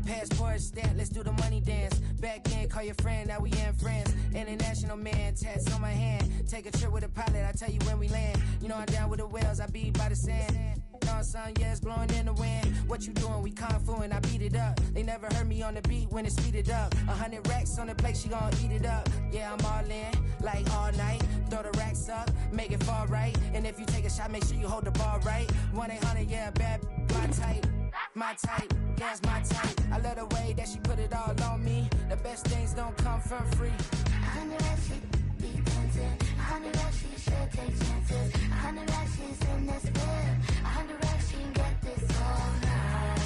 Passport stamp, let's do the money dance. Back then, call your friend, now we in France. International man, tats on my hand. Take a trip with a pilot, I tell you when we land. You know I'm down with the whales, I be by the sand. On sun, yeah, it's blowing in the wind. What you doing? We kung fu and I beat it up. They never heard me on the beat when it speeded up. 100 racks on the plate, she gon' eat it up. Yeah, I'm all in, like all night. Throw the racks up, make it fall right. And if you take a shot, make sure you hold the ball right. 1-800, yeah, bad, my type. My type, yeah, it's my type. I love the way that she put it all on me. The best things don't come for free. 100 racks, she be dancing. 100 racks, she should take chances. 100 racks, she's in this bed. 100 racks, she can get this all night.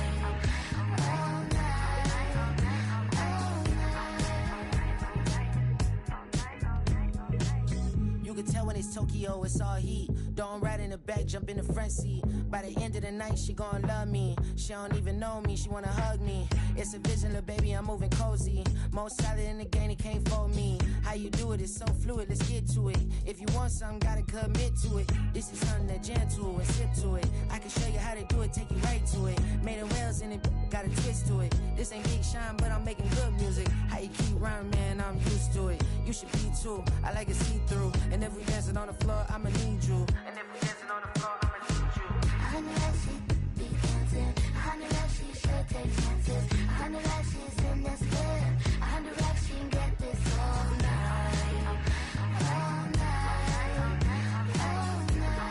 All night. All night. You can tell when it's Tokyo, it's all heat. Don't ride in the back, jump in the front seat. By the end of the night, she gon' love me. She don't even know me, she wanna hug me. It's a vision, little baby, I'm moving cozy. Most solid in the game, it can't fold me. How you do it, it's so fluid, let's get to it. If you want something, gotta commit to it. This is something that gentle and sip to it. I can show you how to do it, take you right to it. Made of whales and it got a twist to it. This ain't Big Shine, but I'm making good music. How you keep rhyming, man, I'm used to it. You should be too, I like it see-through. And if we dancing on the floor, I'ma need you. And if we dancing on the floor, I'ma need you. 100 racks, she be dancing. 100 racks, she should take chances. 100 racks, she's in this bed. 100 racks, she can get this all night. All night. All night.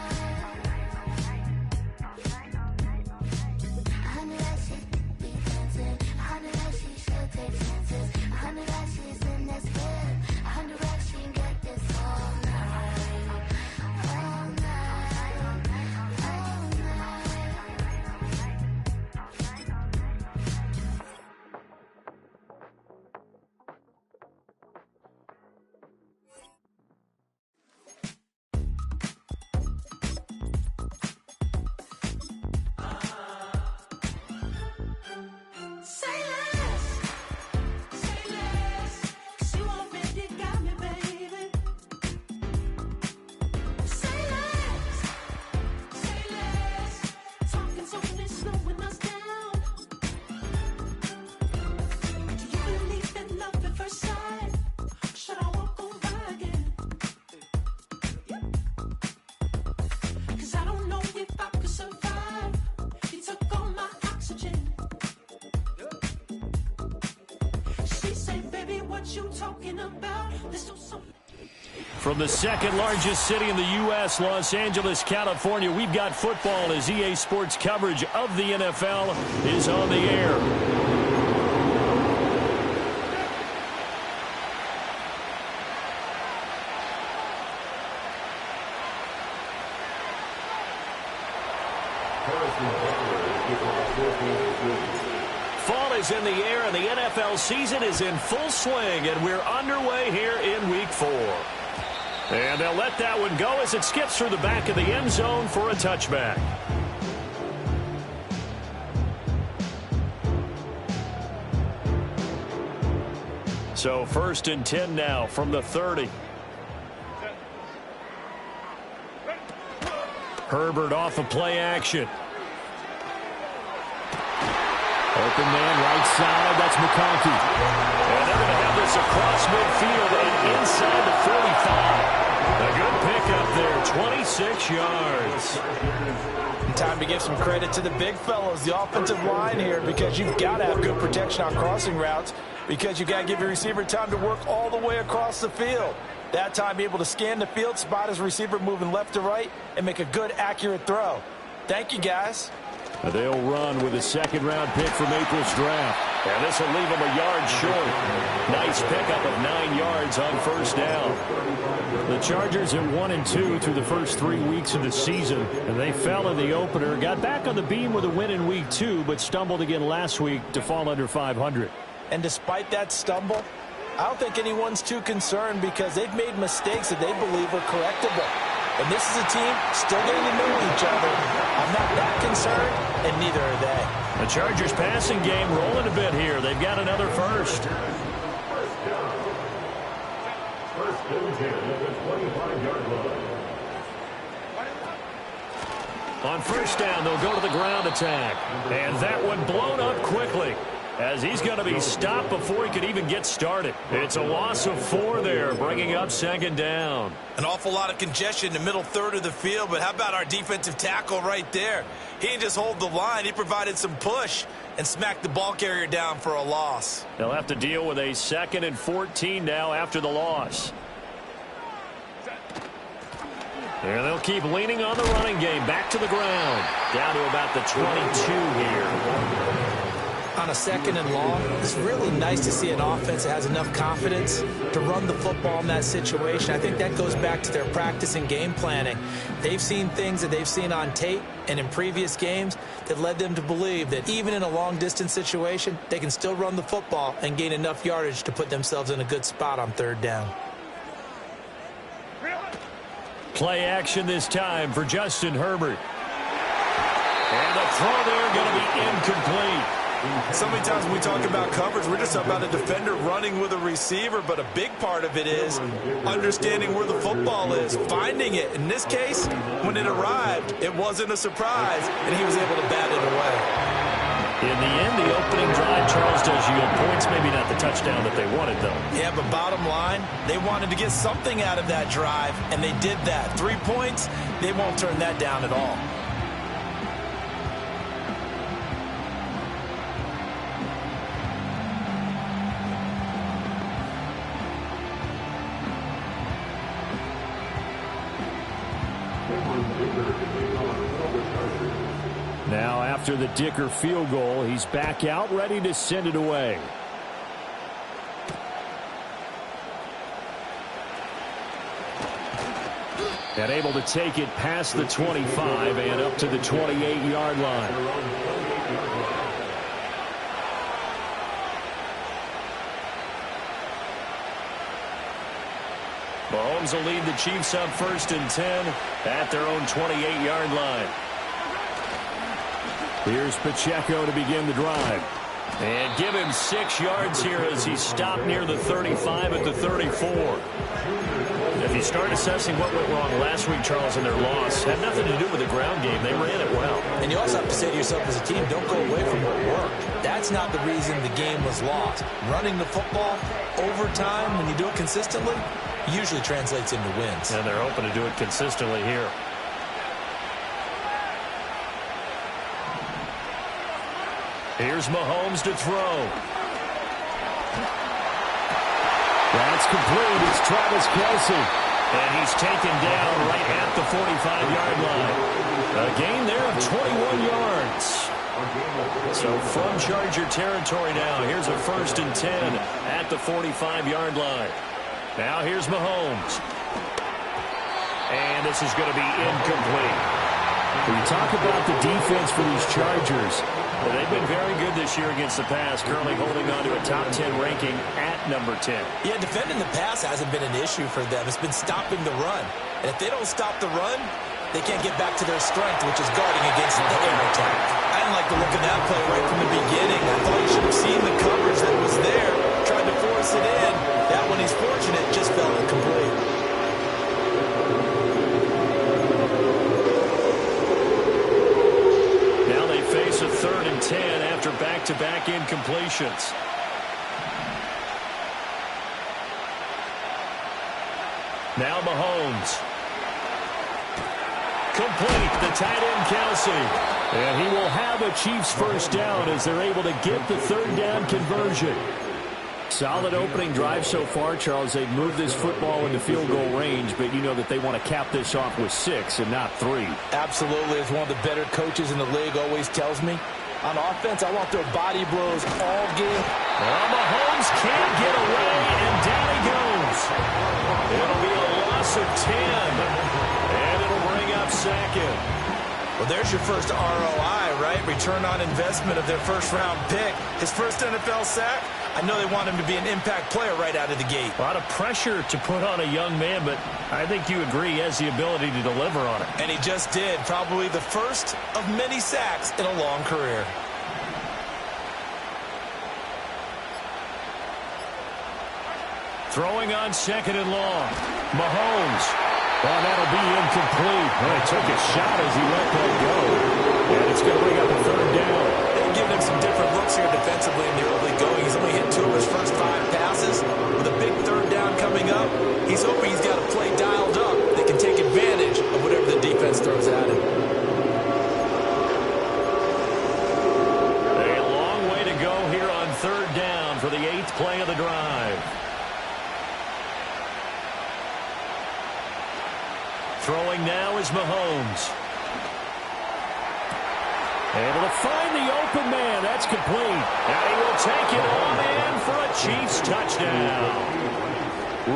100 racks, she be dancing. 100 racks, she should take chances. 100 racks, she's in this bed. 100 racks, she can get this all night. All night. From the second largest city in the U.S., Los Angeles, California, we've got football as EA Sports coverage of the NFL is on the air. Fall is in the air, and the NFL season is in full swing, and we're underway here in Week 4. And they'll let that one go as it skips through the back of the end zone for a touchback. So 1st and 10 now from the 30. Herbert off of play action. Open man, right side, that's McConkey. And they're going to have this across midfield and inside the 45. A good pickup there, 26 yards. Time to give some credit to the big fellows, the offensive line here, because you've got to have good protection on crossing routes, because you've got to give your receiver time to work all the way across the field. That time, be able to scan the field, spot his receiver moving left to right, and make a good, accurate throw. Thank you, guys. They'll run with a second-round pick from April's draft. And this will leave them a yard short. Nice pickup of 9 yards on first down. The Chargers are 1-2 through the first 3 weeks of the season. And they fell in the opener, got back on the beam with a win in Week 2, but stumbled again last week to fall under 500. And despite that stumble, I don't think anyone's too concerned because they've made mistakes that they believe are correctable. And this is a team still getting to know each other. I'm not that concerned, and neither are they. The Chargers passing game rolling a bit here. They've got another first. On first down, they'll go to the ground attack. And that one blown up quickly, as he's going to be stopped before he could even get started. It's a loss of 4 there, bringing up second down. An awful lot of congestion in the middle third of the field, but how about our defensive tackle right there? He didn't just hold the line. He provided some push and smacked the ball carrier down for a loss. They'll have to deal with a 2nd and 14 now after the loss. And they'll keep leaning on the running game. Back to the ground. Down to about the 22 here. On a 2nd and long, it's really nice to see an offense that has enough confidence to run the football in that situation. I think that goes back to their practice and game planning. They've seen things that they've seen on tape and in previous games that led them to believe that even in a long-distance situation, they can still run the football and gain enough yardage to put themselves in a good spot on 3rd down. Play action this time for Justin Herbert. And the throw there going to be incomplete. So many times when we talk about coverage, we're just about a defender running with a receiver, but a big part of it is understanding where the football is, finding it. In this case, when it arrived, it wasn't a surprise, and he was able to bat it away. In the end, the opening drive, Charles, does yield points. Maybe not the touchdown that they wanted, though. Yeah, but bottom line, they wanted to get something out of that drive, and they did that. 3 points, they won't turn that down at all. Now, after the Dicker field goal, he's back out, ready to send it away. And able to take it past the 25 and up to the 28-yard line. Mahomes will lead the Chiefs up 1st and 10 at their own 28-yard line. Here's Pacheco to begin the drive. And give him 6 yards here as he's stopped near the 35 at the 34. If you start assessing what went wrong last week, Charles, in their loss, had nothing to do with the ground game. They ran it well. And you also have to say to yourself as a team, don't go away from what worked. That's not the reason the game was lost. Running the football over time, when you do it consistently, usually translates into wins. And they're hoping to do it consistently here. Here's Mahomes to throw. That's complete. It's Travis Kelce. And he's taken down right at the 45-yard line. A gain there of 21 yards. So from Charger territory now, here's a 1st and 10 at the 45-yard line. Now here's Mahomes. And this is going to be incomplete. When you talk about the defense for these Chargers, well, they've been very good this year against the pass, currently holding on to a top 10 ranking at number 10. Yeah, defending the pass hasn't been an issue for them. It's been stopping the run. And if they don't stop the run, they can't get back to their strength, which is guarding against the air attack. I didn't like the look of that play right from the beginning. I thought he should have seen the coverage that was there, tried to force it in. That one, he's fortunate, just fell incomplete. Face a 3rd and 10 after back-to-back incompletions. Now Mahomes. Complete, the tight end Kelce. And he will have a Chiefs 1st down as they're able to get the 3rd down conversion. Solid opening drive so far, Charles. They've moved this football into field goal range, but you know that they want to cap this off with 6 and not 3. Absolutely. As one of the better coaches in the league always tells me, on offense, I want their body blows all game. Well, Mahomes can't get away, and down he goes. It'll be a loss of 10, and it'll bring up 2nd. Well, there's your first ROI, right? Return on investment of their first-round pick. His first NFL sack. I know they want him to be an impact player right out of the gate. A lot of pressure to put on a young man, but I think you agree he has the ability to deliver on it. And he just did. Probably the first of many sacks in a long career. Throwing on 2nd and long. Mahomes. Oh, that'll be incomplete. Well, he took a shot as he let that go. And it's going to bring up a third down. They've given him some different looks here defensively in the early going. He's only hit 2 of his first 5 passes. With a big third down coming up, he's hoping he's got a play dialed up that can take advantage of whatever the defense throws at him. A long way to go here on third down for the 8th play of the drive. Throwing now is Mahomes. Able to find the open man. That's complete. And he will take it on in for a Chiefs touchdown.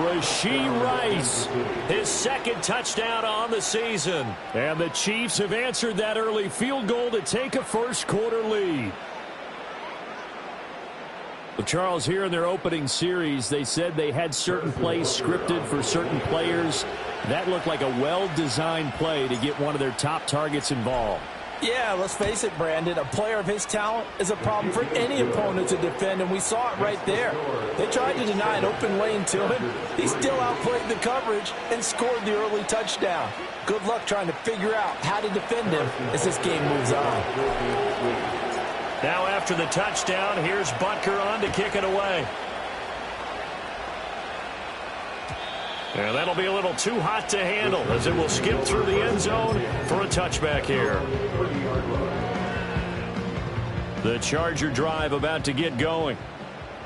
Rashee Rice, his 2nd touchdown on the season. And the Chiefs have answered that early field goal to take a first-quarter lead. Well, Charles, here in their opening series, they said they had certain plays scripted for certain players. That looked like a well-designed play to get one of their top targets involved. Yeah, let's face it, Brandon. A player of his talent is a problem for any opponent to defend, and we saw it right there. They tried to deny an open lane to him. He still outplayed the coverage and scored the early touchdown. Good luck trying to figure out how to defend him as this game moves on. Now after the touchdown, here's Butker on to kick it away. And that'll be a little too hot to handle as it will skip through the end zone for a touchback here. The Charger drive about to get going.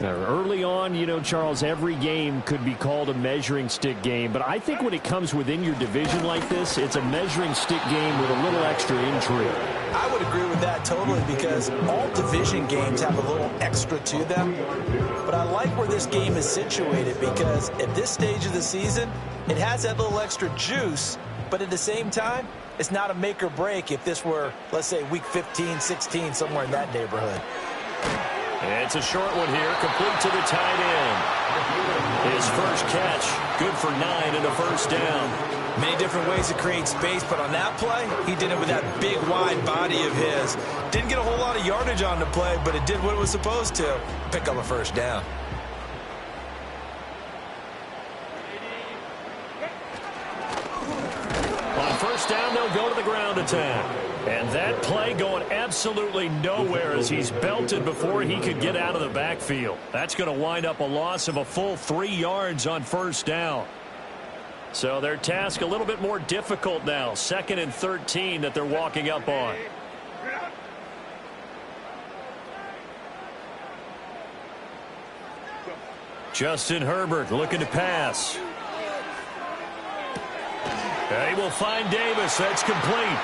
Now, early on, you know, Charles, every game could be called a measuring stick game. But I think when it comes within your division like this, it's a measuring stick game with a little extra intrigue. I would agree with that totally because all division games have a little extra to them. But I like where this game is situated because at this stage of the season, it has that little extra juice. But at the same time, it's not a make or break if this were, let's say, week 15, 16, somewhere in that neighborhood. It's a short one here, complete to the tight end. His first catch, good for 9 and a first down. Many different ways to create space, but on that play, he did it with that big, wide body of his. Didn't get a whole lot of yardage on the play, but it did what it was supposed to, pick up a first down. On first down, they'll go to the ground attack. And that play going absolutely nowhere as he's belted before he could get out of the backfield. That's going to wind up a loss of a full 3 yards on first down. So their task a little bit more difficult now. 2nd and 13 that they're walking up on. Justin Herbert looking to pass. He will find Davis. That's complete.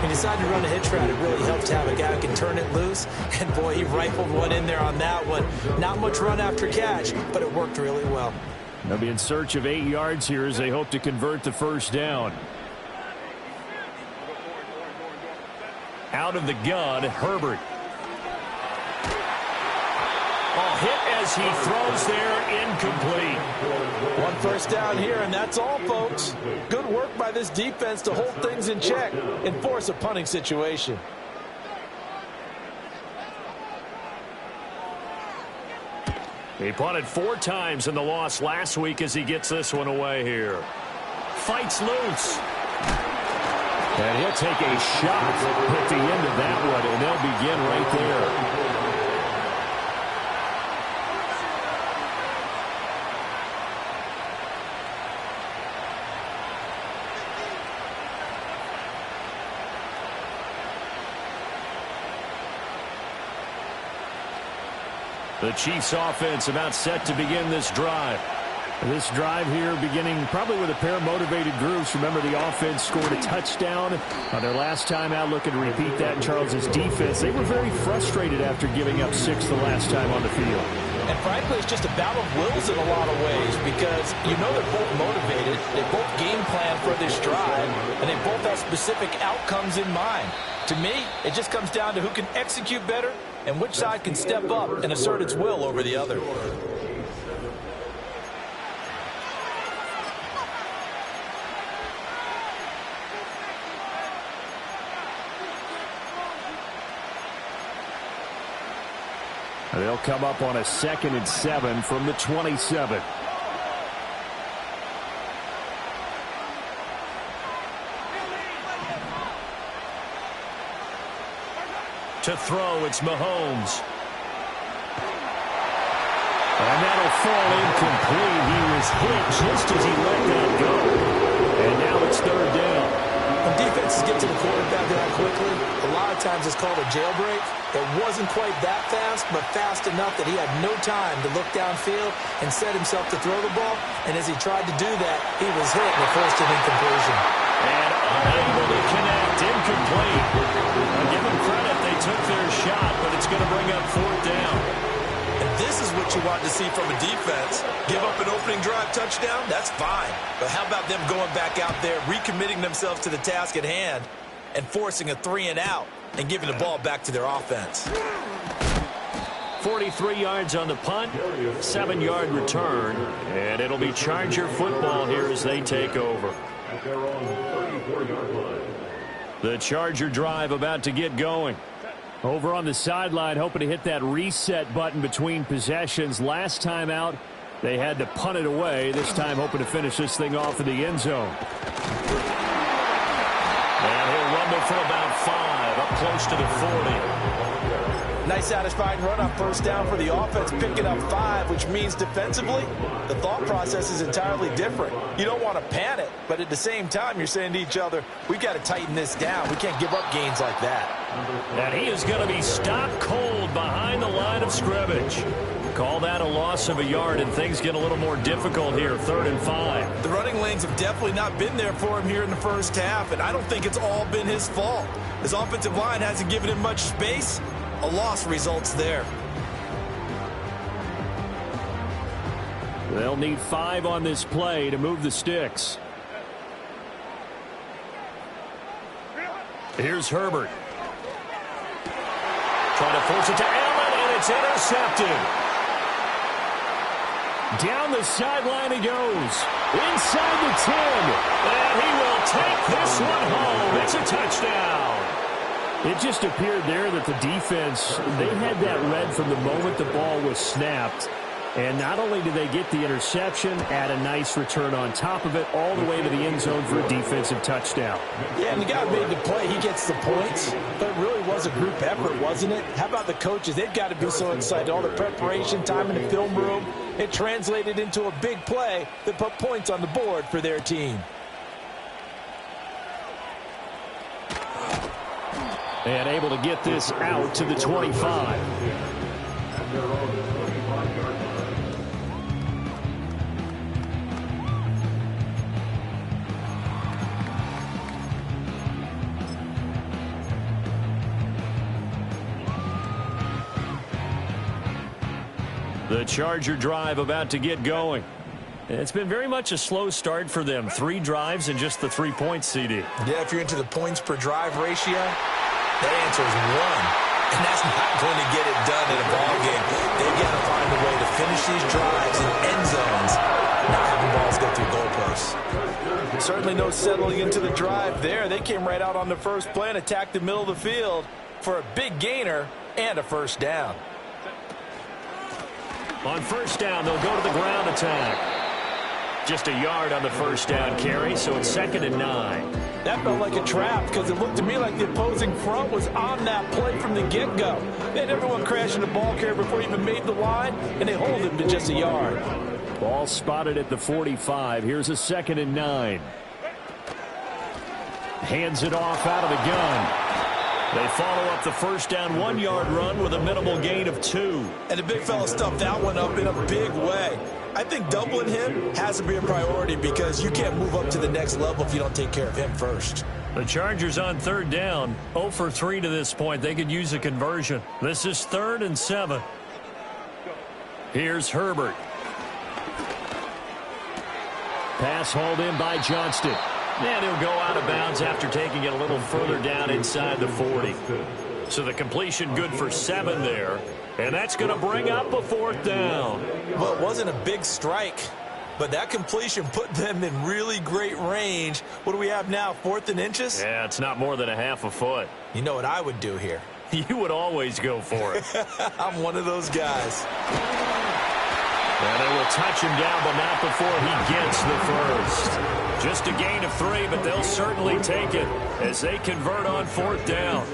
He decided to run a hitch route. It really helps to have a guy who can turn it loose. And, boy, he rifled one in there on that one. Not much run after catch, but it worked really well. They'll be in search of 8 yards here as they hope to convert the first down. Out of the gun, Herbert. Oh, hit as he throws there, incomplete. One first down here, and that's all, folks. Good work by this defense to hold things in check and force a punting situation. He punted 4 times in the loss last week as he gets this one away here. Fights loose. And he'll take a shot at the end of that one, and they'll begin right there. The Chiefs offense about set to begin this drive. This drive here beginning probably with a pair of motivated groups. Remember, the offense scored a touchdown on their last time out, looking to repeat that in Charles's defense. They were very frustrated after giving up 6 the last time on the field. And frankly, it's just a battle of wills in a lot of ways because you know they're both motivated. They both game plan for this drive, and they both have specific outcomes in mind. To me, it just comes down to who can execute better and which side can step up and assert its will over the other. They'll come up on a 2nd and 7 from the 27. To throw, it's Mahomes. And that'll fall incomplete. He was hit just as he let that go. And now it's third down. When defenses get to the quarterback that quickly, a lot of times it's called a jailbreak. It wasn't quite that fast, but fast enough that he had no time to look downfield and set himself to throw the ball. And as he tried to do that, he was hit and forced an incompletion. And unable to connect, incomplete. I'll give them credit, they took their shot, but it's going to bring up fourth down. And this is what you want to see from a defense. Give up an opening drive touchdown, that's fine. But how about them going back out there, recommitting themselves to the task at hand, and forcing a 3-and-out, and giving the ball back to their offense. 43 yards on the punt, 7-yard return, and it'll be Charger football here as they take over. The Charger drive about to get going. Over on the sideline, hoping to hit that reset button between possessions. Last time out, they had to punt it away. This time, hoping to finish this thing off in the end zone. And he'll rumble for about 5, up close to the 40. Nice satisfying run on first down for the offense, picking up 5, which means defensively, the thought process is entirely different. You don't want to panic, but at the same time, you're saying to each other, we've got to tighten this down. We can't give up gains like that. And he is going to be stopped cold behind the line of scrimmage. Call that a loss of a yard, and things get a little more difficult here, 3rd and 5. The running lanes have definitely not been there for him here in the first half, and I don't think it's all been his fault. His offensive line hasn't given him much space. A loss results there. They'll need 5 on this play to move the sticks. Here's Herbert. Trying to force it to Allen, and it's intercepted. Down the sideline he goes. Inside the 10. And he will take this one home. It's a touchdown. It just appeared there that the defense, they had that read from the moment the ball was snapped. And not only did they get the interception, add a nice return on top of it, all the way to the end zone for a defensive touchdown. Yeah, and the guy made the play. He gets the points. But it really was a group effort, wasn't it? How about the coaches? They've got to be so excited. All the preparation, time in the film room, it translated into a big play that put points on the board for their team. And able to get this out to the 25. The Charger drive about to get going. It's been very much a slow start for them. 3 drives and just the 3 points, CD. Yeah, if you're into the points per drive ratio, that answer is 1. And that's not going to get it done in a ball game. They've got to find a way to finish these drives in end zones, not having balls go through goalposts. Certainly no settling into the drive there. They came right out on the first play and attacked the middle of the field for a big gainer and a first down. On first down, they'll go to the ground attack. Just a yard on the first down carry, so it's 2nd and 9. That felt like a trap because it looked to me like the opposing front was on that play from the get-go. They had everyone crashing the ball carrier before he even made the line, and they hold him to just a yard. Ball spotted at the 45. Here's a 2nd and 9. Hands it off out of the gun. They follow up the first down 1-yard run with a minimal gain of 2. And the big fella stuffed that one up in a big way. I think doubling him has to be a priority because you can't move up to the next level if you don't take care of him first. The Chargers on 3rd down, 0 for 3 to this point. They could use a conversion. This is 3rd and 7. Here's Herbert. Pass hauled in by Johnston. And he'll go out of bounds after taking it a little further down inside the 40. So the completion good for 7 there. And that's going to bring up a 4th down. Well, it wasn't a big strike, but that completion put them in really great range. What do we have now, 4th and inches? Yeah, it's not more than a half a foot. You know what I would do here? You would always go for it. I'm one of those guys. And they will touch him down, but not before he gets the first. Just a gain of 3, but they'll certainly take it as they convert on 4th down.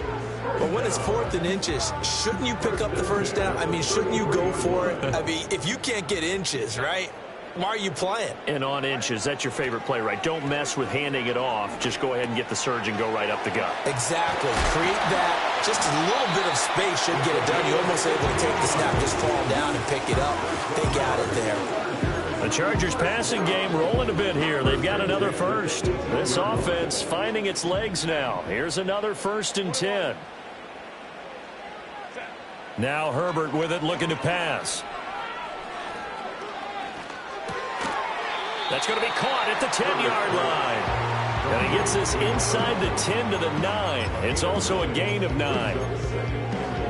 But when it's 4th and inches, shouldn't you pick up the first down? I mean, shouldn't you go for it? I mean, if you can't get inches, right, why are you playing? And on inches, that's your favorite play, right? Don't mess with handing it off. Just go ahead and get the surge and go right up the gut. Exactly. Create that. Just a little bit of space should get it done. You're almost able to take the snap, just fall down and pick it up. They got it there. The Chargers passing game rolling a bit here. They've got another first. This offense finding its legs now. Here's another 1st and 10. Now Herbert with it, looking to pass. That's going to be caught at the 10-yard line. And he gets this inside the 10 to the 9. It's also a gain of 9.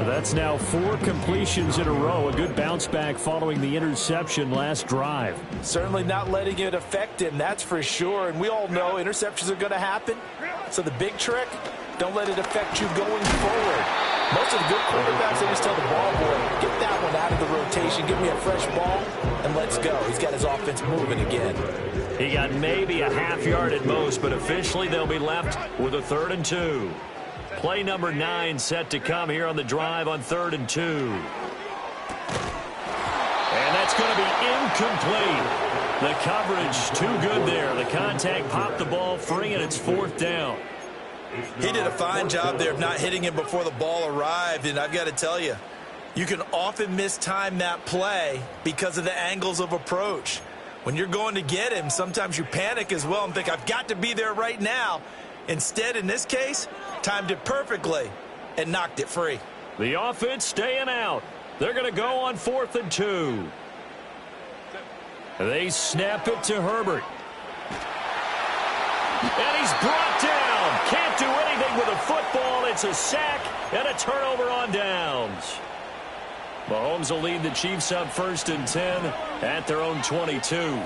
That's now 4 completions in a row. A good bounce back following the interception last drive. Certainly not letting it affect him, that's for sure. And we all know interceptions are going to happen. So the big trick, don't let it affect you going forward. Most of the good quarterbacks, they just tell the ball boy, get that one out of the rotation, give me a fresh ball, and let's go. He's got his offense moving again. He got maybe a half yard at most, but officially they'll be left with a 3rd and 2. Play number 9 set to come here on the drive on 3rd and 2. And that's going to be incomplete. The coverage too good there. The contact popped the ball free, and it's 4th down. He did a fine job there of not hitting him before the ball arrived, and I've got to tell you, you can often mistime that play because of the angles of approach. When you're going to get him, sometimes you panic as well and think, I've got to be there right now. Instead, in this case, timed it perfectly and knocked it free. The offense staying out. They're going to go on 4th and 2. They snap it to Herbert. And he's brought down. Can't do anything with a football. It's a sack and a turnover on downs. Mahomes will lead the Chiefs up 1st and 10 at their own 22.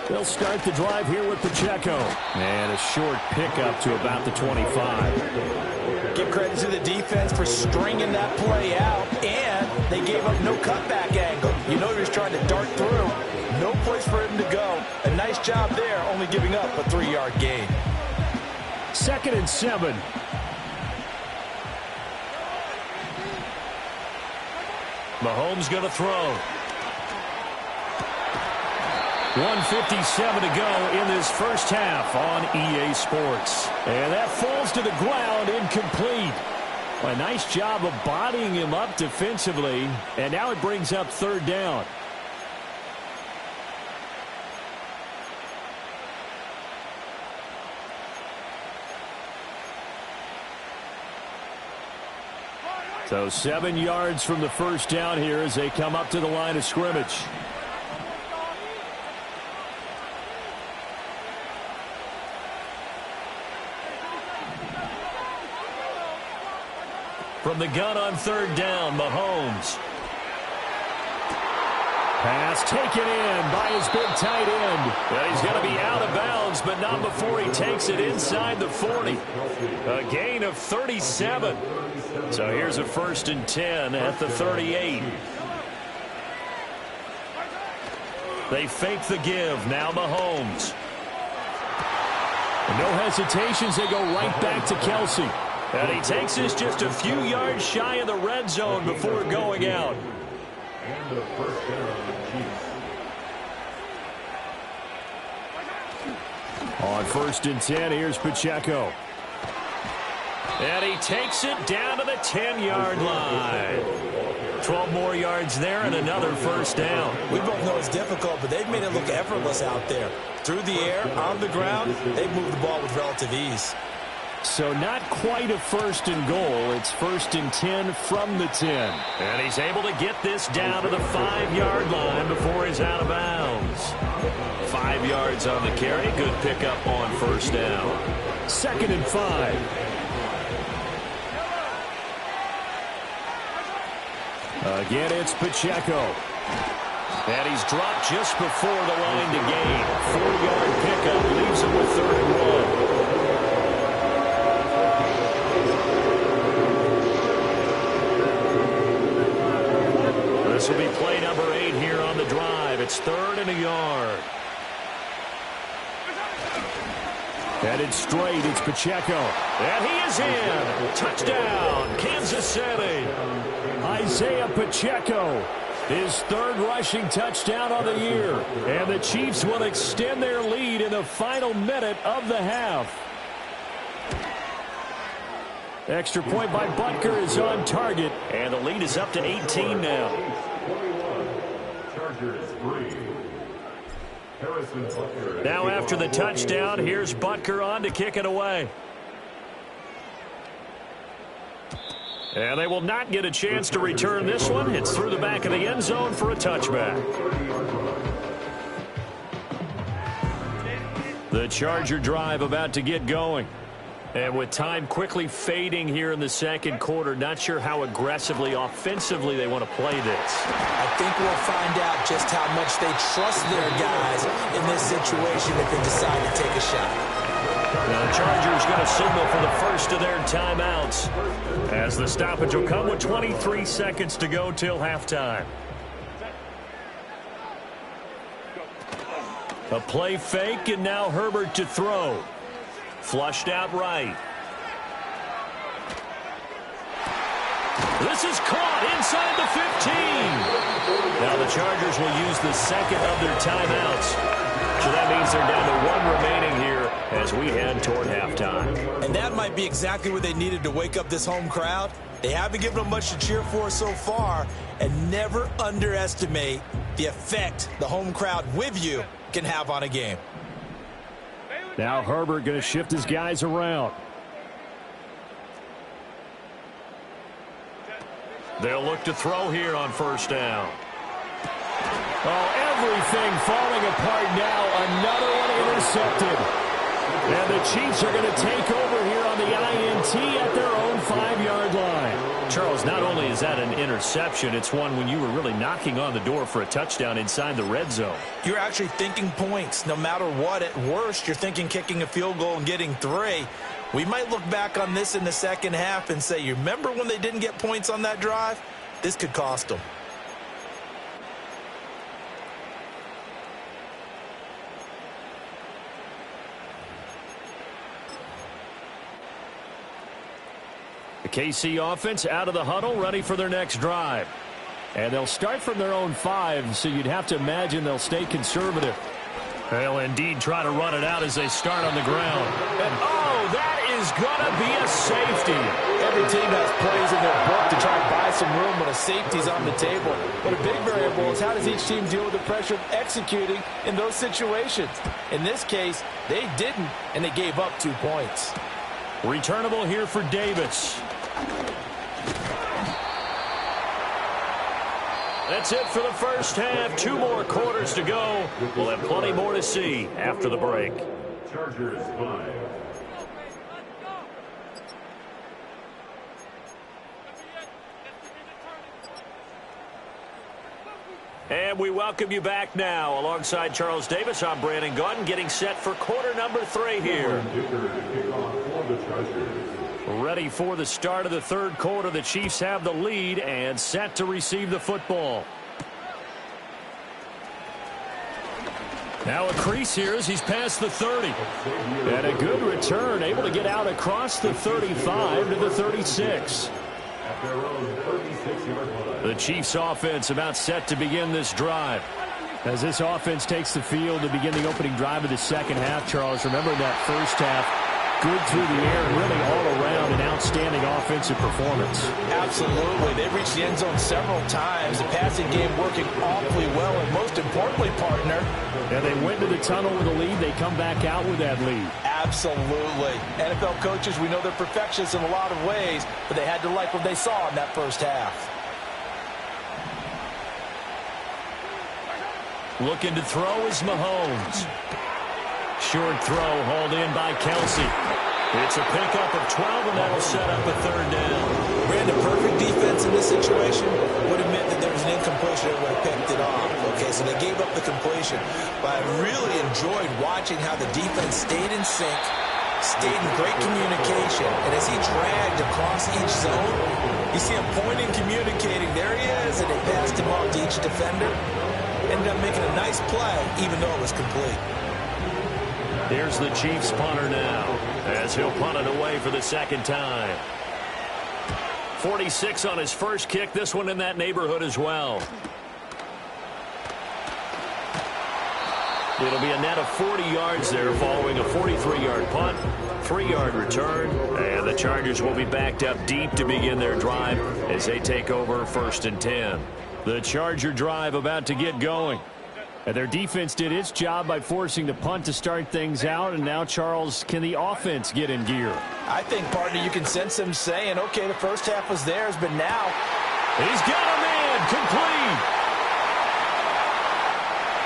They'll start the drive here with Pacheco. And a short pickup to about the 25. Give credit to the defense for stringing that play out, and they gave up no cutback angle. You know he was trying to dart through. No place for him to go. A nice job there, only giving up a 3-yard gain. 2nd and 7. Mahomes going to throw. 1:57 to go in this first half on EA Sports. And that falls to the ground, incomplete. A nice job of bodying him up defensively. And now it brings up 3rd down. So 7 yards from the first down here as they come up to the line of scrimmage. From the gun on 3rd down, Mahomes. Pass taken in by his big tight end. And he's going to be out of bounds, but not before he takes it inside the 40. A gain of 37. So here's a 1st and 10 at the 38. They fake the give. Now Mahomes. No hesitations. They go right back to Kelsey. And he takes this just a few yards shy of the red zone before going out. On 1st and 10, here's Pacheco. And he takes it down to the 10-yard line. 12 more yards there and another 1st down. We both know it's difficult, but they've made it look effortless out there. Through the air, on the ground, they've moved the ball with relative ease. So not quite a 1st and goal. It's 1st and 10 from the 10. And he's able to get this down to the 5-yard line before he's out of bounds. 5 yards on the carry. Good pickup on 1st down. 2nd and 5. Again, it's Pacheco. And he's dropped just before the line to gain. 4-yard pickup leaves him with 3rd and 1. This will be play number 8 here on the drive. It's 3rd and a yard. Headed straight, it's Pacheco. And he is in. Touchdown, Kansas City. Isaiah Pacheco, his third rushing touchdown of the year. And the Chiefs will extend their lead in the final minute of the half. Extra point by Butker is on target. And the lead is up to 18 now. Now after the touchdown, here's Butker on to kick it away. And they will not get a chance to return this one. It's through the back of the end zone for a touchback. The Charger drive about to get going. And with time quickly fading here in the second quarter, not sure how aggressively, offensively they want to play this. I think we'll find out just how much they trust their guys in this situation if they decide to take a shot. Now the Chargers going to signal for the first of their timeouts, as the stoppage will come with 23 seconds to go till halftime. A play fake, and now Herbert to throw. Flushed out right. This is caught inside the 15. Now the Chargers will use the second of their timeouts. So that means they're down to one remaining here as we head toward halftime. And that might be exactly what they needed to wake up this home crowd. They haven't given them much to cheer for so far, and never underestimate the effect the home crowd with you can have on a game. Now Herbert going to shift his guys around. They'll look to throw here on first down. Oh, everything falling apart now. Another one intercepted. And the Chiefs are going to take over here on the INT at their own 5-yard line. Charles, not only is that an interception, it's one when you were really knocking on the door for a touchdown inside the red zone. You're actually thinking points. No matter what, at worst, you're thinking kicking a field goal and getting 3. We might look back on this in the second half and say, you remember when they didn't get points on that drive? This could cost them. The KC offense out of the huddle, ready for their next drive. And they'll start from their own 5, so you'd have to imagine they'll stay conservative. They'll indeed try to run it out as they start on the ground. And, oh, that is going to be a safety. Every team has plays in their book to try and buy some room when a safety's on the table. But a big variable is how does each team deal with the pressure of executing in those situations. In this case, they didn't, and they gave up 2 points. Returnable here for Davis. That's it for the first half. 2 more quarters to go. We'll have plenty more to see after the break. Chargers 5. And we welcome you back now. Alongside Charles Davis, I'm Brandon Gaudin, getting set for quarter number 3 here. Ready for the start of the third quarter. The Chiefs have the lead and set to receive the football. Now a crease here as he's past the 30. And a good return, able to get out across the 35 to the 36. The Chiefs offense about set to begin this drive. As this offense takes the field to begin the opening drive of the second half, Charles, remember that first half, good through the air, really all around an outstanding offensive performance. Absolutely. They've reached the end zone several times. The passing game working awfully well, and most importantly, partner. And they went to the tunnel with a lead. They come back out with that lead. Absolutely. NFL coaches, we know they're perfectionists in a lot of ways, but they had to like what they saw in that first half. Looking to throw is Mahomes. Short throw hauled in by Kelsey. It's a pickup of 12, and that'll set up a third down. Brandon, perfect defense in this situation would have meant that there was an incompletion that would have picked it off. Okay, so they gave up the completion. But I really enjoyed watching how the defense stayed in sync, stayed in great communication. And as he dragged across each zone, you see him pointing, communicating. There he is, and they passed him off to each defender. Ended up making a nice play, even though it was complete. Here's the Chiefs punter now, as he'll punt it away for the second time. 46 on his first kick. This one in that neighborhood as well. It'll be a net of 40 yards there following a 43-yard punt, 3-yard return, and the Chargers will be backed up deep to begin their drive as they take over 1st and 10. The Charger drive about to get going. And their defense did its job by forcing the punt to start things out, and now, Charles, can the offense get in gear? I think, partner, you can sense them saying, okay, the first half was theirs, but now he's got a man complete.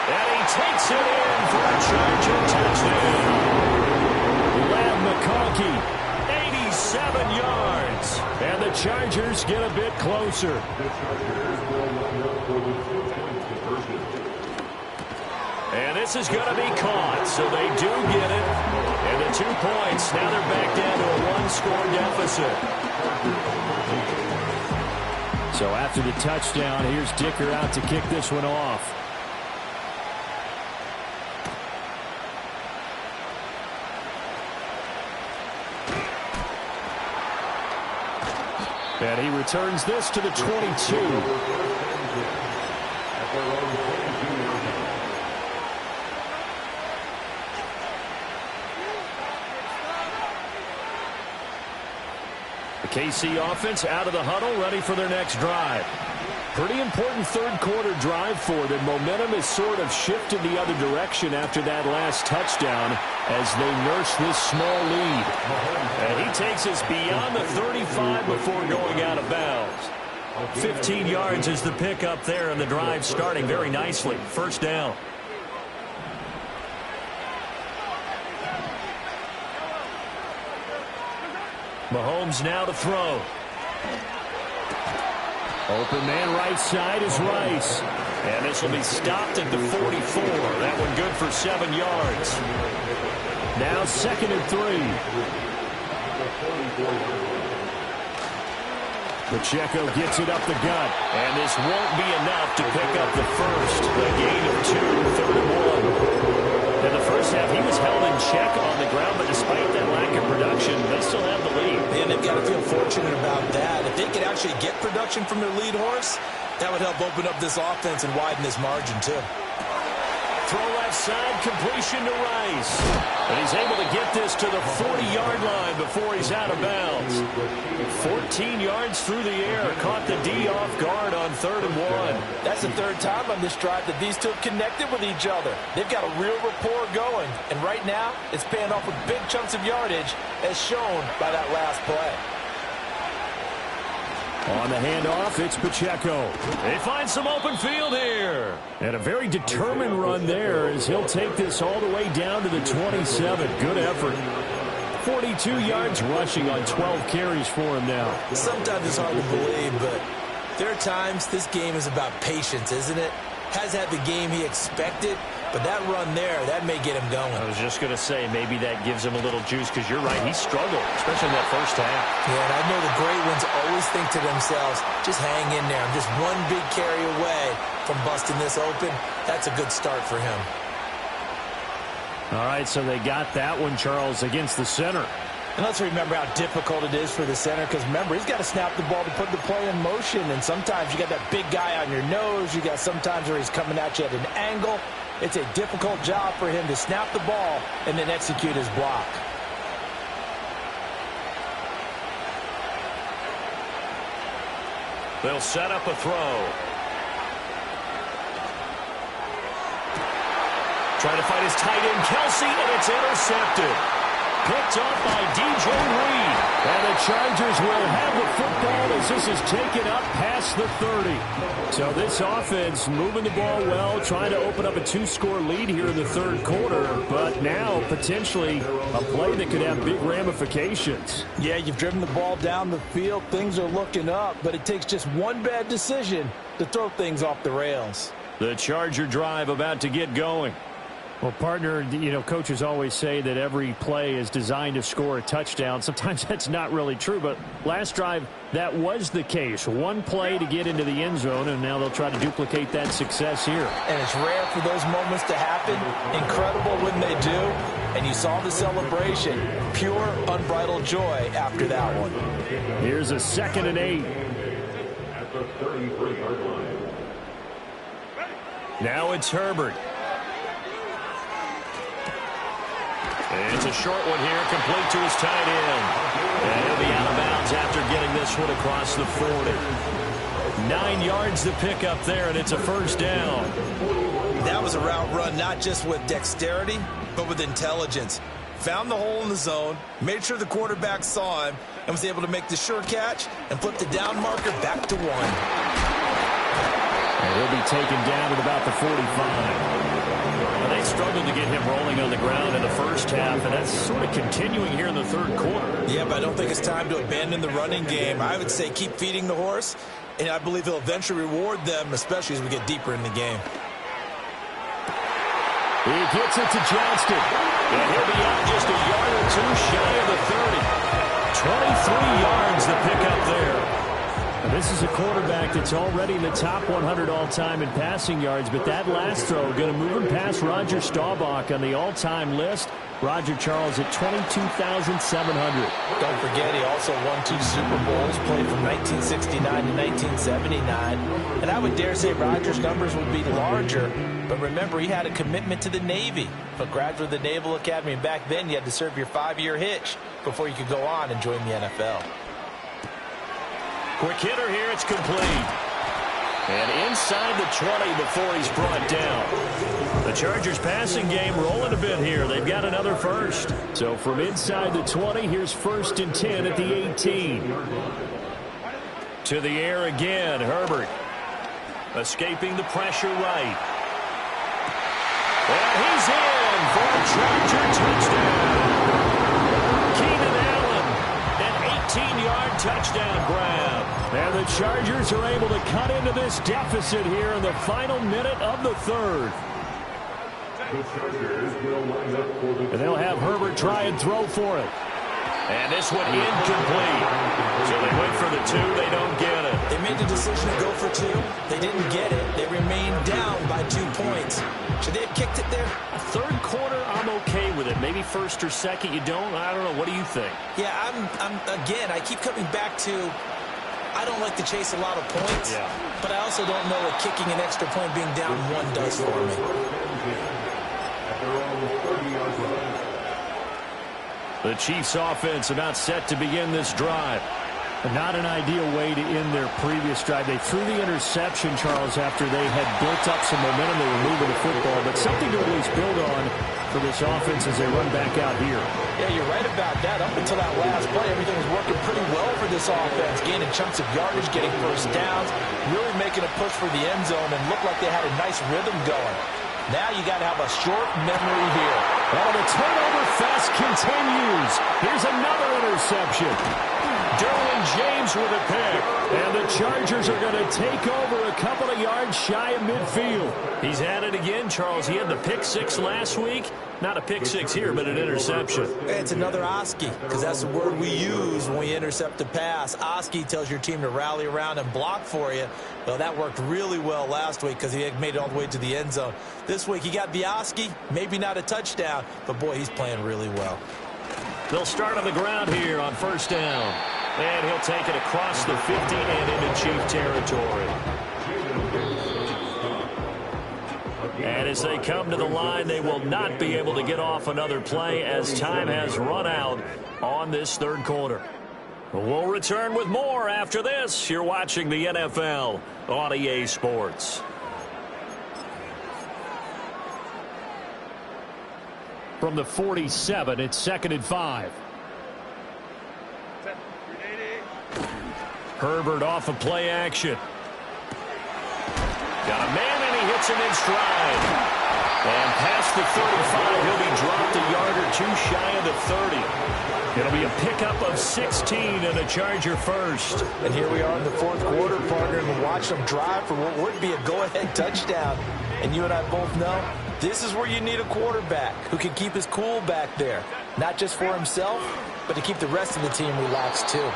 And he takes it in for a Charger touchdown. Lamb McConkey, 87 yards. And the Chargers get a bit closer. And this is going to be caught, so they do get it. And the 2 points, now they're back down to a 1-score deficit. So after the touchdown, here's Dicker out to kick this one off. And he returns this to the 22. The KC offense out of the huddle, ready for their next drive. Pretty important third-quarter drive for them. Momentum has sort of shifted the other direction after that last touchdown as they nurse this small lead. And he takes us beyond the 35 before going out of bounds. 15 yards is the pickup there, and the drive starting very nicely. 1st down. Mahomes now to throw. Open man right side is Rice. And this will be stopped at the 44. That one good for 7 yards. Now 2nd and 3. Pacheco gets it up the gut. And this won't be enough to pick up the first. A gain of 2, 3rd and 1. In the first half, he was held in check on the ground, but despite that lack of production, they still have the lead. And they've got to feel fortunate about that. If they could actually get production from their lead horse, that would help open up this offense and widen this margin, too. Throw left side, completion to Rice. And he's able to get this to the 40-yard line before he's out of bounds. 14 yards through the air, caught the D off guard on 3rd and 1. That's the 3rd time on this drive that these two have connected with each other. They've got a real rapport going. And right now, it's paying off with big chunks of yardage, as shown by that last play. On the handoff, it's Pacheco. They find some open field here. And a very determined run there as he'll take this all the way down to the 27. Good effort. 42 yards rushing on 12 carries for him now. Sometimes it's hard to believe, but there are times this game is about patience, isn't it? Has had the game he expected, but that run there, that may get him going. I was just going to say, maybe that gives him a little juice, because you're right, he struggled, especially in that first half. Yeah, and I know the great ones always think to themselves, just hang in there. I'm just one big carry away from busting this open. That's a good start for him. All right, so they got that one, Charles, against the center. And let's remember how difficult it is for the center, because remember, he's got to snap the ball to put the play in motion, and sometimes you got that big guy on your nose. You got sometimes where he's coming at you at an angle. It's a difficult job for him to snap the ball and then execute his block. They'll set up a throw. Trying to fight his tight end, Kelsey, and it's intercepted. Picked off by DJ Reed. And the Chargers will have the football as this is taken up past the 30. So this offense moving the ball well, trying to open up a 2-score lead here in the 3rd quarter. But now potentially a play that could have big ramifications. Yeah, you've driven the ball down the field. Things are looking up, but it takes just one bad decision to throw things off the rails. The Charger drive about to get going. Well, partner, you know, coaches always say that every play is designed to score a touchdown. Sometimes that's not really true, but last drive, that was the case. One play to get into the end zone, and now they'll try to duplicate that success here. And it's rare for those moments to happen. Incredible when they do. And And you saw the celebration. Pure, unbridled joy after that one. Here's a 2nd and 8. At the 33-yard line. Now it's Herbert. And it's a short one here, complete to his tight end. And he'll be out of bounds after getting this one across the 40. 9 yards to pick up there, and it's a first down. That was a route run not just with dexterity, but with intelligence. Found the hole in the zone, made sure the quarterback saw him, and was able to make the sure catch and flip the down marker back to 1. And he'll be taken down at about the 45. Well, they struggled to get him rolling on the ground in the first half, and that's sort of continuing here in the third quarter. Yeah, but I don't think it's time to abandon the running game. I would say keep feeding the horse, and I believe he'll eventually reward them, especially as we get deeper in the game. He gets it to Johnston, and he'll be out just a yard or two shy of the 30. 23 yards to pick up there. And this is a quarterback that's already in the top 100 all-time in passing yards, but that last throw going to move him past Roger Staubach on the all-time list. Roger Charles at 22,700. Don't forget, he also won 2 Super Bowls, played from 1969 to 1979. And I would dare say Roger's numbers would be larger, but remember, he had a commitment to the Navy. A graduate of the Naval Academy, and back then you had to serve your 5-year hitch before you could go on and join the NFL. Quick hitter here, it's complete. And inside the 20 before he's brought down. The Chargers passing game rolling a bit here. They've got another first. So from inside the 20, here's 1st and 10 at the 18. To the air again, Herbert. Escaping the pressure right. And he's in for a Charger touchdown. Keenan Allen, an 18-yard touchdown grab. And the Chargers are able to cut into this deficit here in the final minute of the third. And they'll have Herbert try and throw for it. And this one incomplete. So they wait for the 2. They don't get it. They made the decision to go for 2. They didn't get it. They remained down by 2 points. Should they have kicked it there? Third quarter, I'm okay with it. Maybe first or second, you don't. I don't know. What do you think? Yeah, again, I keep coming back to I don't like to chase a lot of points, but I also don't know what kicking an extra point being down 1 does for me. The Chiefs offense about set to begin this drive. Not an ideal way to end their previous drive. They threw the interception, Charles, after they had built up some momentum. They were moving the football, but something to at least build on for this offense as they run back out here. Yeah, you're right about that. Up until that last play, everything was working pretty well for this offense, gaining chunks of yardage, getting first downs, really making a push for the end zone, and looked like they had a nice rhythm going. Now you got to have a short memory here. Well, the turnover fest continues. Here's another interception. Derwin James with a pick. And the Chargers are going to take over a couple of yards shy of midfield. He's at it again, Charles. He had the pick 6 last week. Not a pick 6 here, but an interception. It's another Oski, because that's the word we use when we intercept a pass. Oski tells your team to rally around and block for you. Well, that worked really well last week because he had made it all the way to the end zone. This week, he got the Oski, maybe not a touchdown, but boy, he's playing really well. They'll start on the ground here on first down. And he'll take it across the 50 and into Chief territory. And as they come to the line, they will not be able to get off another play as time has run out on this third quarter. We'll return with more after this. You're watching the NFL on EA Sports. From the 47, it's 2nd and 5. Herbert off of play action. Got a man, and he hits him in stride. And past the 35, he'll be dropped a yard or 2 shy of the 30. It'll be a pickup of 16 and a Charger first. And here we are in the fourth quarter, partner, and we watch them drive for what would be a go-ahead touchdown. And you and I both know this is where you need a quarterback who can keep his cool back there. Not just for himself, but to keep the rest of the team relaxed too.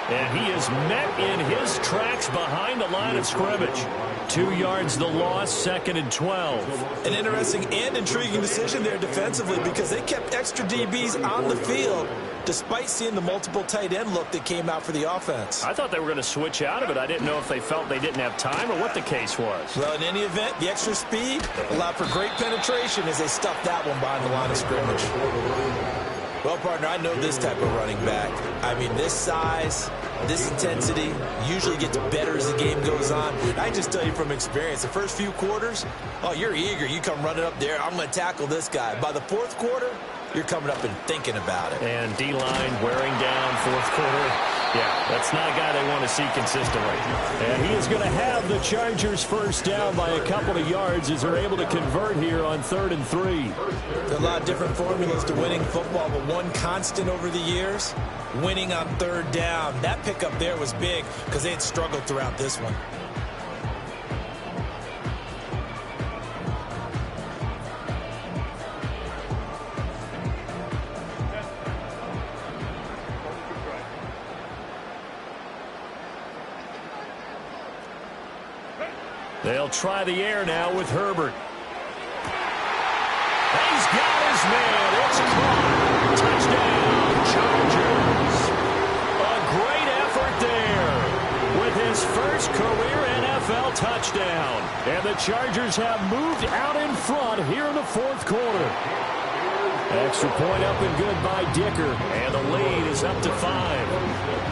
And he is met in his tracks behind the line of scrimmage. 2 yards the loss, 2nd and 12. An interesting and intriguing decision there defensively because they kept extra DBs on the field despite seeing the multiple tight end look that came out for the offense. I thought they were going to switch out of it. I didn't know if they felt they didn't have time or what the case was. Well, in any event, the extra speed allowed for great penetration as they stuffed that one behind the line of scrimmage. Well, partner, I know this type of running back. I mean, this size, this intensity usually gets better as the game goes on. I can just tell you from experience, the first few quarters, oh, you're eager. You come running up there, I'm going to tackle this guy. By the fourth quarter, you're coming up and thinking about it. And D-line wearing down, fourth quarter. Yeah, that's not a guy they want to see consistently. And he is going to have the Chargers first down by a couple of yards as they're able to convert here on 3rd and 3. There are a lot of different formulas to winning football, but one constant over the years, winning on 3rd down. That pickup there was big because they had struggled throughout this one. They'll try the air now with Herbert. He's got his man. It's caught. Touchdown, Chargers. A great effort there with his first career NFL touchdown. And the Chargers have moved out in front here in the 4th quarter. Extra point up and good by Dicker. And the lead is up to 5.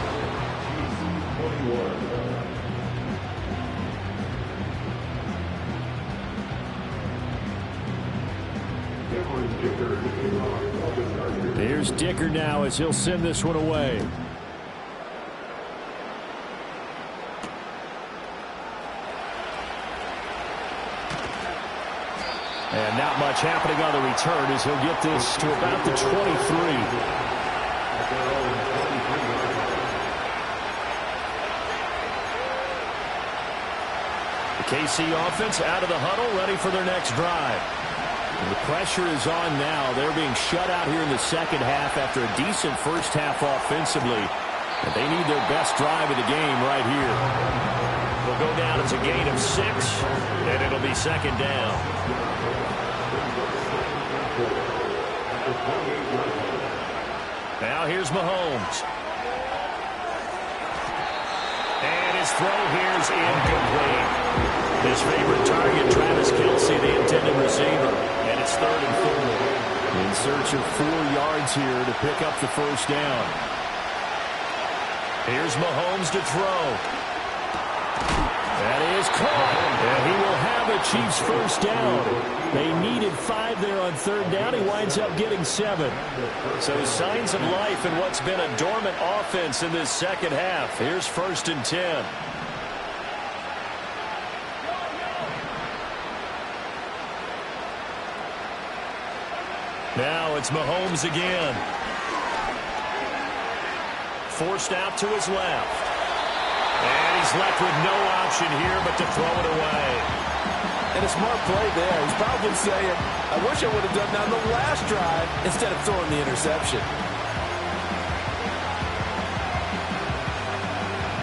Here's Dicker now as he'll send this one away. And not much happening on the return as he'll get this to about the 23. The KC offense out of the huddle, ready for their next drive. And the pressure is on now. They're being shut out here in the second half after a decent first half offensively. And they need their best drive of the game right here. They'll go down as a gain of 6, and it'll be 2nd down. Now here's Mahomes. And his throw here is incomplete. His favorite target, Travis Kelce, the intended receiver. And it's 3rd and 4. In search of 4 yards here to pick up the first down. Here's Mahomes to throw. That is caught. And he will have the Chiefs first down. They needed 5 there on 3rd down. He winds up getting 7. So signs of life in what's been a dormant offense in this second half. Here's 1st and 10. Now it's Mahomes again. Forced out to his left. And he's left with no option here but to throw it away. And a smart play there. He's probably saying, I wish I would have done that on the last drive instead of throwing the interception.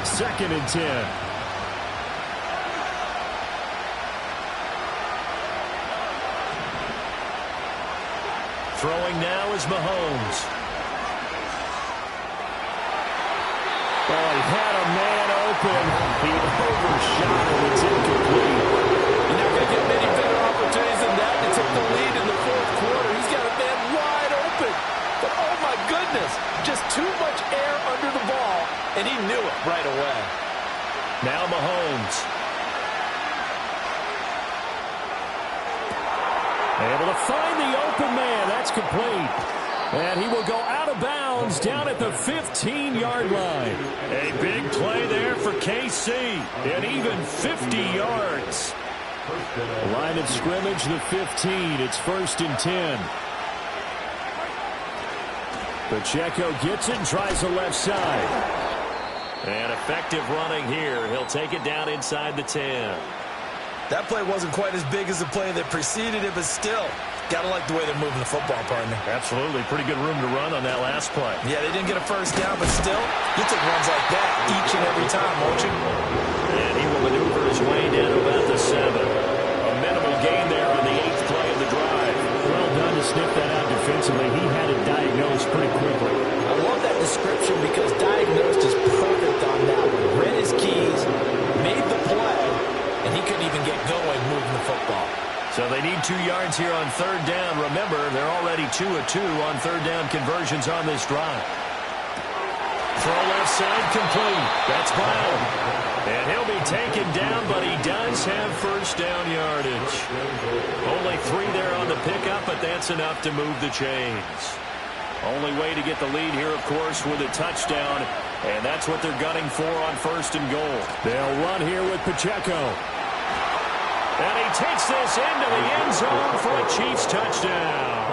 2nd and 10. Throwing now is Mahomes. Oh, he had a man open. He overshot him. It's incomplete. You're not going to get many better opportunities than that to take the lead in the 4th quarter. He's got a man wide open. But, oh, my goodness, just too much air under the ball, and he knew it right away. Now Mahomes. Able to find the open man. That's complete. And he will go out of bounds down at the 15-yard line. A big play there for KC. And even 50 yards. Line of scrimmage, the 15. It's 1st and 10. Pacheco gets it and tries the left side. And effective running here. He'll take it down inside the 10. That play wasn't quite as big as the play that preceded it, but still, Gotta like the way they're moving the football, partner. Absolutely. Pretty good room to run on that last play. Yeah, they didn't get a first down, but still, you take runs like that each and every time, won't you? And he will maneuver his way down to about the 7. A minimal gain there on the 8th play of the drive. Well done to sniff that out defensively. He had it diagnosed pretty quickly. I love that description because diagnosed is perfect on that one. Read his keys, made the play, and he couldn't even get going moving the football. So they need 2 yards here on 3rd down. Remember, they're already 2 of 2 on 3rd down conversions on this drive. Throw left side complete. That's Brown. And he'll be taken down, but he does have first down yardage. Only 3 there on the pickup, but that's enough to move the chains. Only way to get the lead here, of course, with a touchdown. And that's what they're gunning for on 1st and goal. They'll run here with Pacheco. And he takes this into the end zone for a Chiefs touchdown.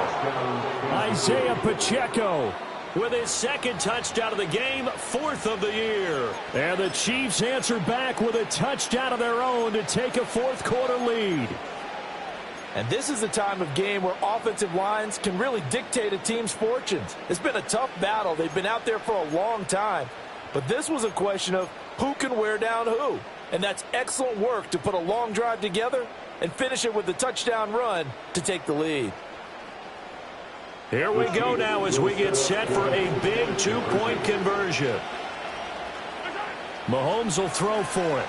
Isaiah Pacheco With his 2nd touchdown of the game, 4th of the year. And the Chiefs answer back with a touchdown of their own to take a 4th quarter lead. And this is the time of game where offensive lines can really dictate a team's fortunes. It's been a tough battle. They've been out there for a long time. But this was a question of who can wear down who. And that's excellent work to put a long drive together and finish it with the touchdown run to take the lead. Here we go now as we get set for a big 2-point conversion. Mahomes will throw for it.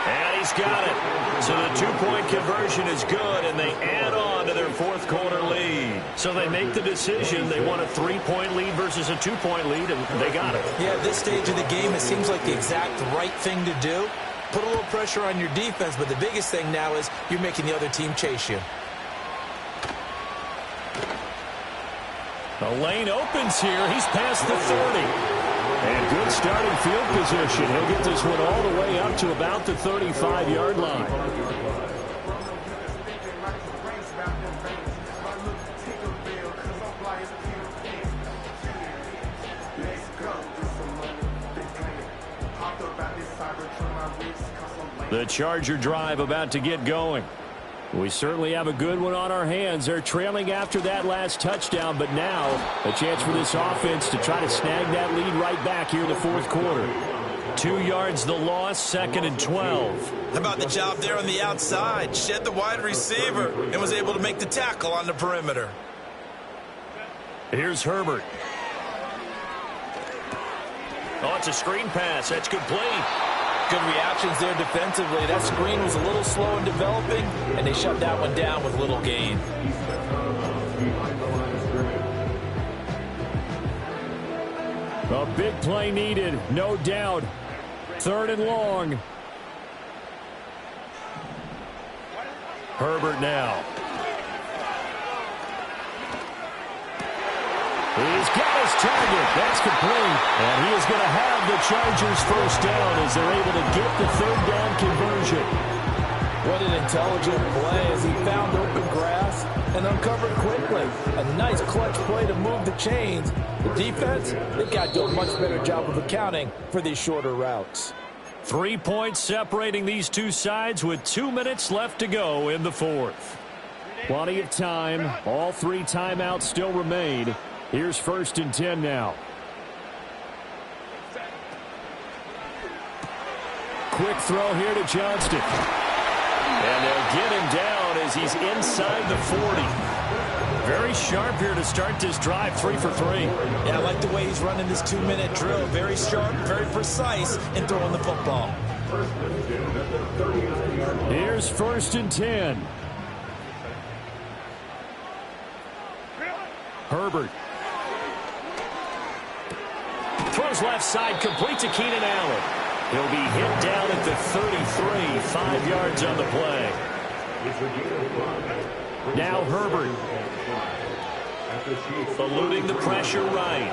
And he's got it. So the 2-point conversion is good, and they add on to their 4th quarter lead. So they make the decision. They want a 3-point lead versus a 2-point lead, and they got it. Yeah, at this stage of the game, it seems like the exact right thing to do. Put a little pressure on your defense, but the biggest thing now is you're making the other team chase you. The lane opens here. He's past the 30. And good starting field position. He'll get this one all the way up to about the 35-yard line. The Charger drive about to get going. We certainly have a good one on our hands. They're trailing after that last touchdown, but now a chance for this offense to try to snag that lead right back here in the 4th quarter. 2 yards the loss, 2nd and 12. How about the job there on the outside? Shed the wide receiver and was able to make the tackle on the perimeter. Here's Herbert. Oh, it's a screen pass. That's complete. Good reactions there defensively. That screen was a little slow in developing, and they shut that one down with little gain. A big play needed, no doubt. 3rd and long. Herbert now. He's got his target. That's complete. And he is going to have the Chargers first down as they're able to get the 3rd down conversion. What an intelligent play as he found open grass and uncovered quickly. A nice clutch play to move the chains. The defense, they've got to do a much better job of accounting for these shorter routes. 3 points separating these two sides with 2 minutes left to go in the 4th. Plenty of time. All 3 timeouts still remain. Here's 1st and 10 now. Quick throw here to Johnston. And they'll get him down as he's inside the 40. Very sharp here to start this drive, 3 for 3. Yeah, I like the way he's running this 2-minute drill. Very sharp, very precise in throwing the football. Here's 1st and 10. Herbert. Throws left side, complete to Keenan Allen. He'll be hit down at the 33, 5 yards on the play. Now Herbert. Eluding the pressure right.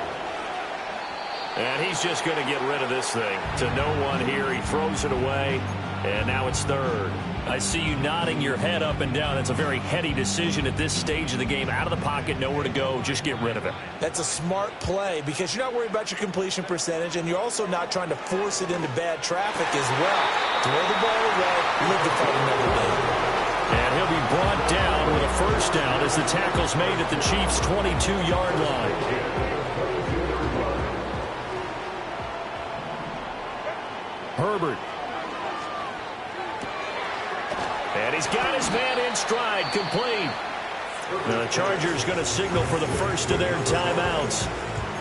And he's just going to get rid of this thing. To no one here, he throws it away, and now it's 3rd. I see you nodding your head up and down. It's a very heady decision at this stage of the game. Out of the pocket, nowhere to go, just get rid of it. That's a smart play because you're not worried about your completion percentage, and you're also not trying to force it into bad traffic as well. Throw the ball away, live to fight another game. And he'll be brought down first down as the tackle's made at the Chiefs' 22-yard line. Herbert. And he's got his man in stride, complete. Now the Chargers going to signal for the first of their timeouts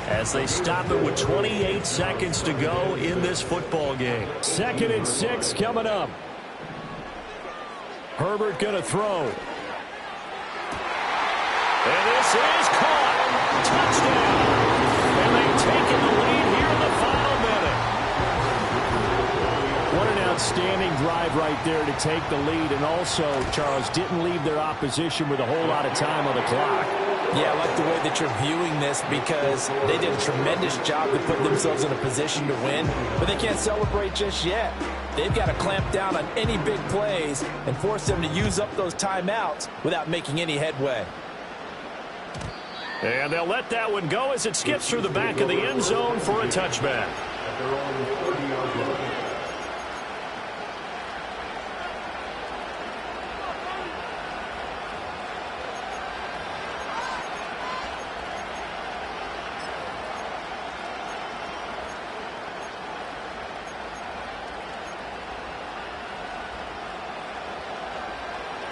as they stop it with 28 seconds to go in this football game. 2nd and 6 coming up. Herbert going to throw. And this is caught. Touchdown. And they've taken the lead here in the final minute. What an outstanding drive right there to take the lead. And also, Charles, didn't leave their opposition with a whole lot of time on the clock. Yeah, I like the way that you're viewing this because they did a tremendous job to put themselves in a position to win, but they can't celebrate just yet. They've got to clamp down on any big plays and force them to use up those timeouts without making any headway. And they'll let that one go as it skips through the back of the end zone for a touchback.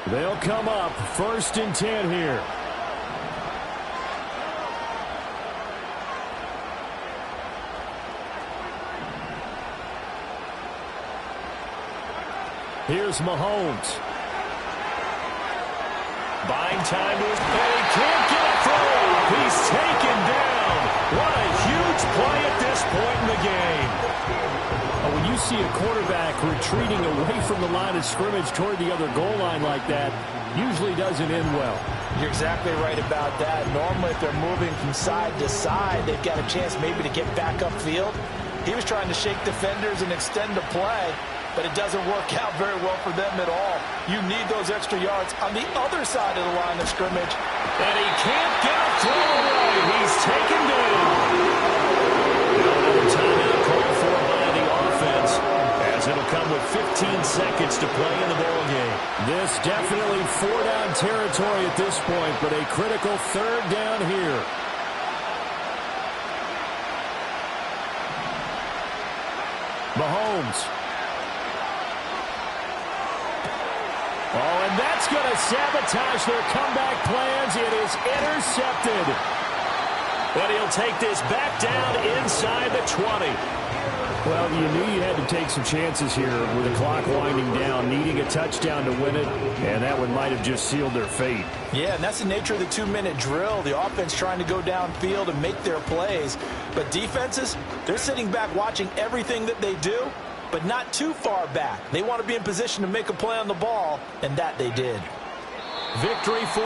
They'll come up 1st and 10 here. Here's Mahomes. Buying time to his play. He can't get it through. He's taken down. What a huge play at this point in the game. When you see a quarterback retreating away from the line of scrimmage toward the other goal line like that, usually doesn't end well. You're exactly right about that. Normally, if they're moving from side to side, they've got a chance maybe to get back upfield. He was trying to shake defenders and extend the play, but it doesn't work out very well for them at all. You need those extra yards on the other side of the line of scrimmage. And he can't get a throw away. He's taken down. Now another timeout call for by the offense, as it'll come with 15 seconds to play in the ball game. This definitely 4-down territory at this point, but a critical 3rd down here. Mahomes. Oh, and that's going to sabotage their comeback plans. It is intercepted. But he'll take this back down inside the 20. Well, you knew you had to take some chances here with the clock winding down, needing a touchdown to win it, and that one might have just sealed their fate. Yeah, and that's the nature of the 2-minute drill. The offense trying to go downfield and make their plays. But defenses, they're sitting back watching everything that they do, but not too far back. They want to be in position to make a play on the ball, and that they did. Victory for